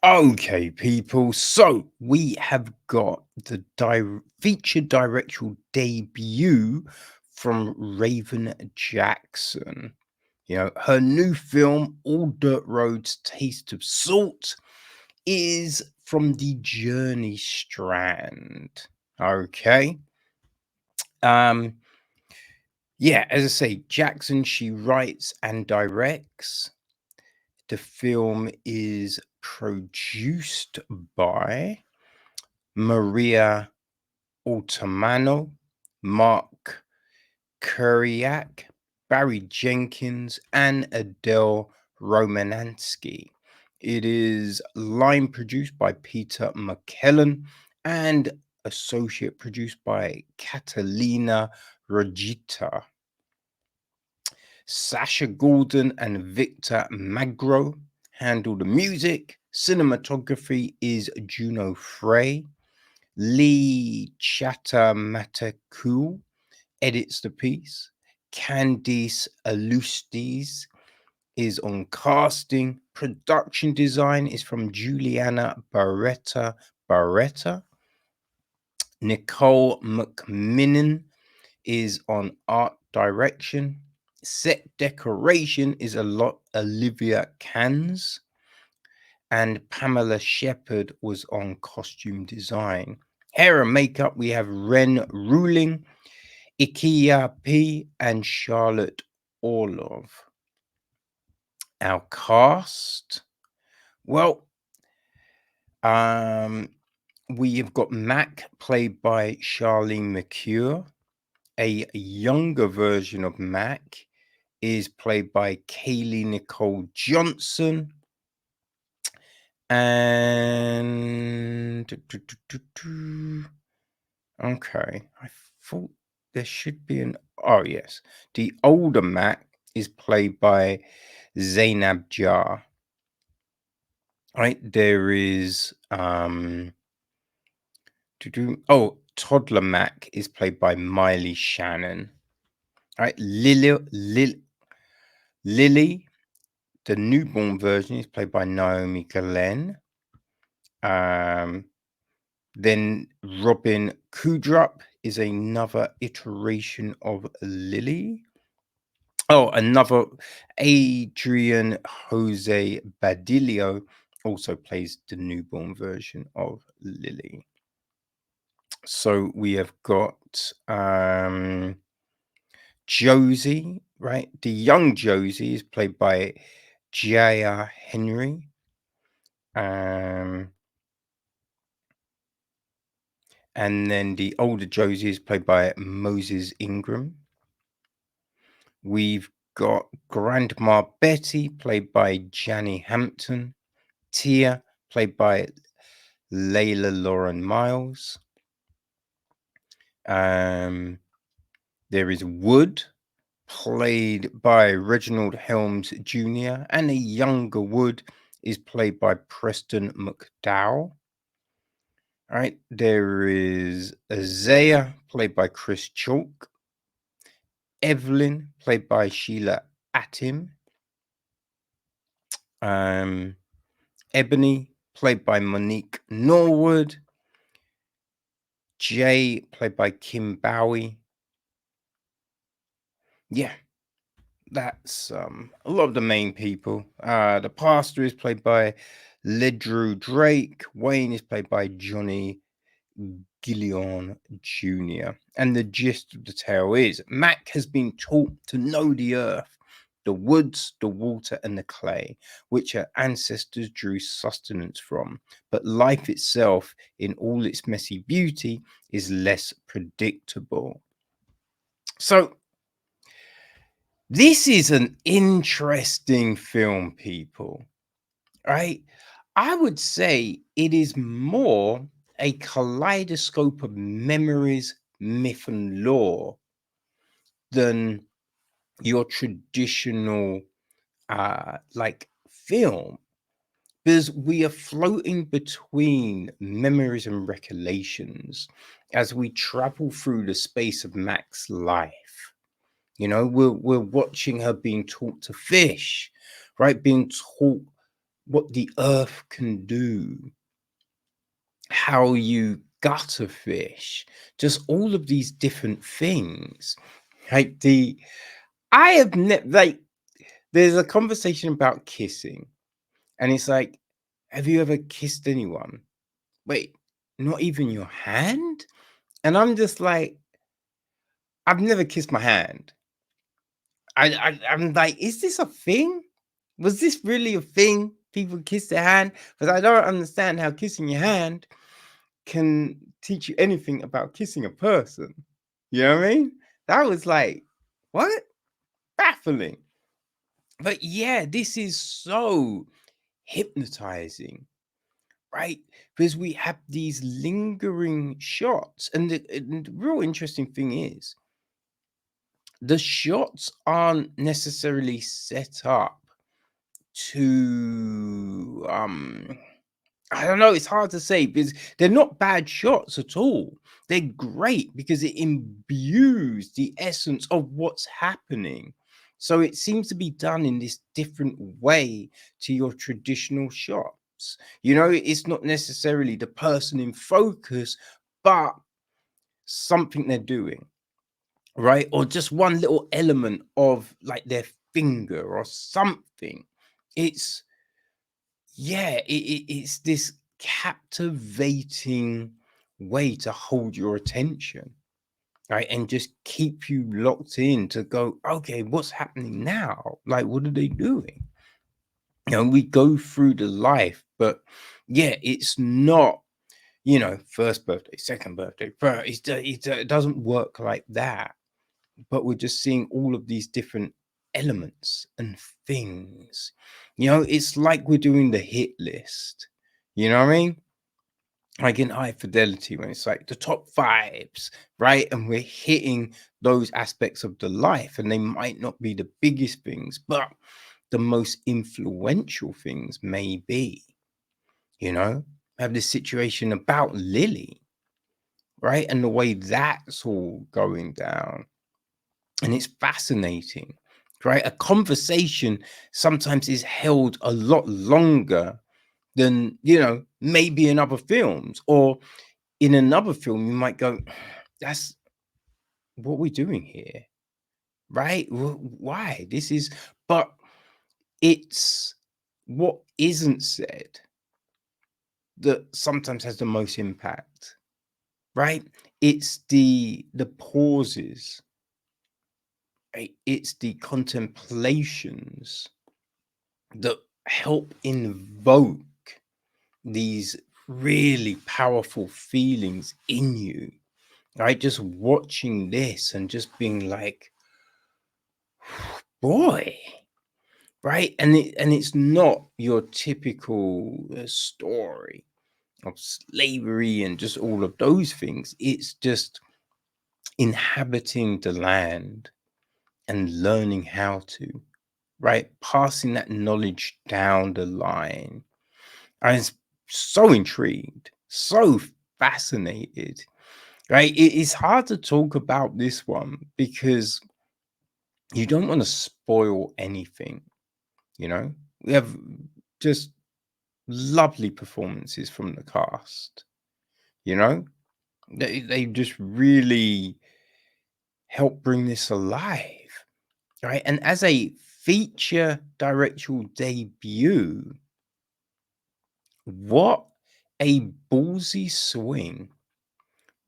Okay, people. So we have got the feature directorial debut from Raven Jackson. Her new film, All Dirt Roads Taste of Salt, is from the Journey strand. Okay. Um, yeah, as I say, Jackson, she writes and directs. The film is produced by Maria Altamano, Mark Kuriak, Barry Jenkins, and Adele Romanansky. It is line produced by Peter McKellen and associate produced by Catalina Rogita. Sasha Gordon and Victor Magro handle the music. Cinematography is Juno Frey. Lee Chatamatakul edits the piece. Candice Alustes is on casting. Production design is from Juliana Barretta. Nicole McMinnon is on art direction. Set decoration is Olivia Cans. And Pamela Shepherd was on costume design. Hair and makeup, we have Ren Ruling, Ikia P, and Charlotte Orlov. Our cast, well, we have got Mack, played by Charleen McClure. A younger version of Mack is played by Kaylee Nicole Johnson. And okay, I thought there should be an. Oh yes, the older Mac is played by Zainab Jah. Right, there is toddler Mac is played by Miley Shannon. Right, Lily, the newborn version, is played by Naomi Glenn. Then Robin Kudrup is another iteration of Lily. Oh, another Adrian Jose Badillo also plays the newborn version of Lily. So we have got Josie, right? The young Josie is played by Jaya Henry. And then the older Josie is played by Moses Ingram. We've got Grandma Betty, played by Janny Hampton. Tia, played by Layla Lauren Miles. There is Wood, played by Reginald Helms Jr., and a younger Wood is played by Preston McDowell. All right, there is Isaiah, played by Chris Chalk. Evelyn, played by Sheila Atim. Ebony, played by Monique Norwood. Jay, played by Kim Bowie. Yeah, that's a lot of the main people. The pastor is played by Ledrew Drake. Wayne is played by Johnny Gillion Jr. And the gist of the tale is Mac has been taught to know the earth, the woods, the water, and the clay, which her ancestors drew sustenance from. But life itself, in all its messy beauty, is less predictable. So, this is an interesting film, people, right? I would say it is more a kaleidoscope of memories, myth, and lore than your traditional like film, because we are floating between memories and recollections as we travel through the space of Mac's life. We're watching her being taught to fish, right? Being taught what the earth can do, how you gut a fish, just all of these different things. Like I have never, like, there's a conversation about kissing, and it's like, have you ever kissed anyone? Wait, not even your hand? And I'm just like, I've never kissed my hand. I'm like, is this a thing? Was this really a thing? People kiss their hand? Because I don't understand how kissing your hand can teach you anything about kissing a person. You know what I mean? That was like, what? Baffling. But yeah, this is so hypnotizing, right? Because we have these lingering shots. And the real interesting thing is, the shots aren't necessarily set up to I don't know, it's hard to say because they're not bad shots at all. They're great because it imbues the essence of what's happening. So it seems to be done in this different way to your traditional shots. You know, it's not necessarily the person in focus, but something they're doing, right? Or just one little element of like their finger or something. It's yeah, it's this captivating way to hold your attention, right? And just keep you locked in to go, okay, what's happening now? Like, what are they doing? You know, we go through the life, but yeah, it's not, you know, first birthday, second birthday, third. It doesn't work like that. But we're just seeing all of these different elements and things. You know, it's like we're doing the hit list. You know what I mean? Like in high fidelity, when it's like the top fives, right? And we're hitting those aspects of the life, and they might not be the biggest things, but the most influential things may be. You know, I have this situation about Lily, right? And the way that's all going down. And it's fascinating, right? A conversation sometimes is held a lot longer than, you know, maybe in other films. Or in another film, you might go, that's what we're doing here, right? Why? This is, but it's what isn't said that sometimes has the most impact, right? It's the pauses, right? It's the contemplations that help invoke these really powerful feelings in you, right? Just watching this and just being like, boy, right? And it's not your typical story of slavery and just all of those things. It's just inhabiting the land and learning how to, right? Passing that knowledge down the line. I was so intrigued, so fascinated, right? It's hard to talk about this one because you don't want to spoil anything, you know? We have just lovely performances from the cast, you know? They just really help bring this alive, right? And as a feature directorial debut, what a ballsy swing,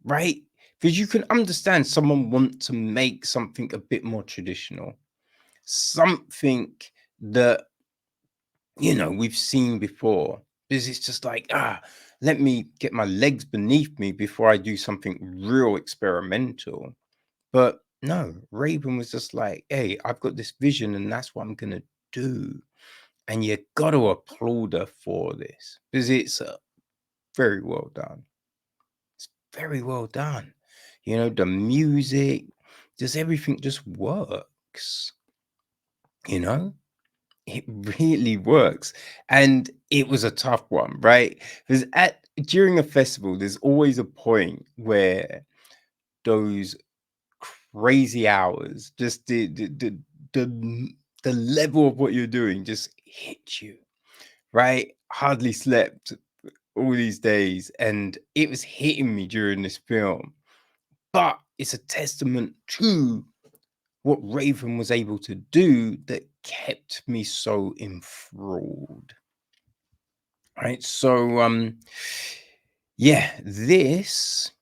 right? Because you can understand someone want to make something a bit more traditional, something that, you know, we've seen before. Because it's just like, let me get my legs beneath me before I do something real experimental. But no, Raven was just like, hey, I've got this vision and that's what I'm going to do. And you got to applaud her for this because it's very well done. It's very well done. You know, the music, just everything just works. You know, it really works. And it was a tough one, right? Because during a festival, there's always a point where those crazy hours, just the the level of what you're doing just hits you, right? Hardly slept all these days, and it was hitting me during this film. But it's a testament to what Raven was able to do that kept me so enthralled. Right. So yeah, this,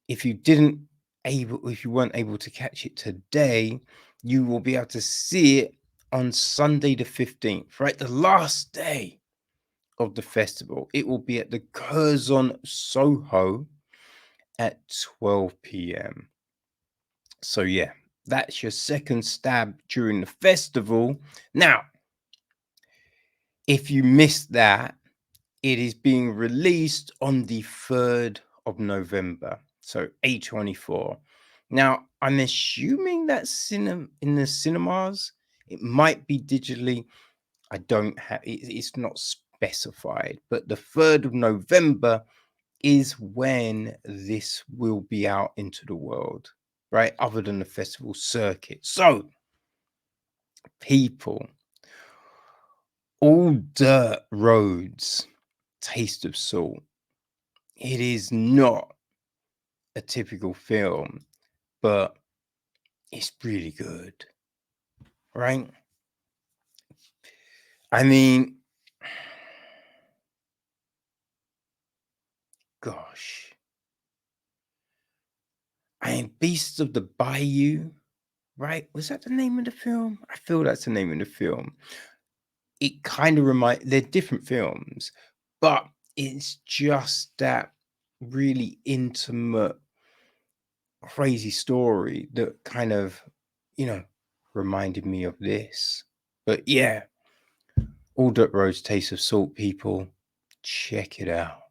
if you weren't able to catch it today, you will be able to see it on Sunday the 15th, right? The last day of the festival. It will be at the Curzon Soho at 12 p.m. So yeah, that's your second stab during the festival. Now, if you missed that, it is being released on the 3rd of November, so A24. Now, I'm assuming that's in the cinemas. It might be digitally. I don't have it's not specified, but the 3rd of November is when this will be out into the world, right? Other than the festival circuit. So, people, all dirt roads taste of salt. It is not a typical film, but it's really good, right? I mean, gosh. I mean, Beasts of the Bayou, right? Was that the name of the film? I feel that's the name of the film. It kind of they're different films, but it's just that really intimate, crazy story that kind of, reminded me of this. But yeah, All Dirt Roads Taste of Salt, people, check it out.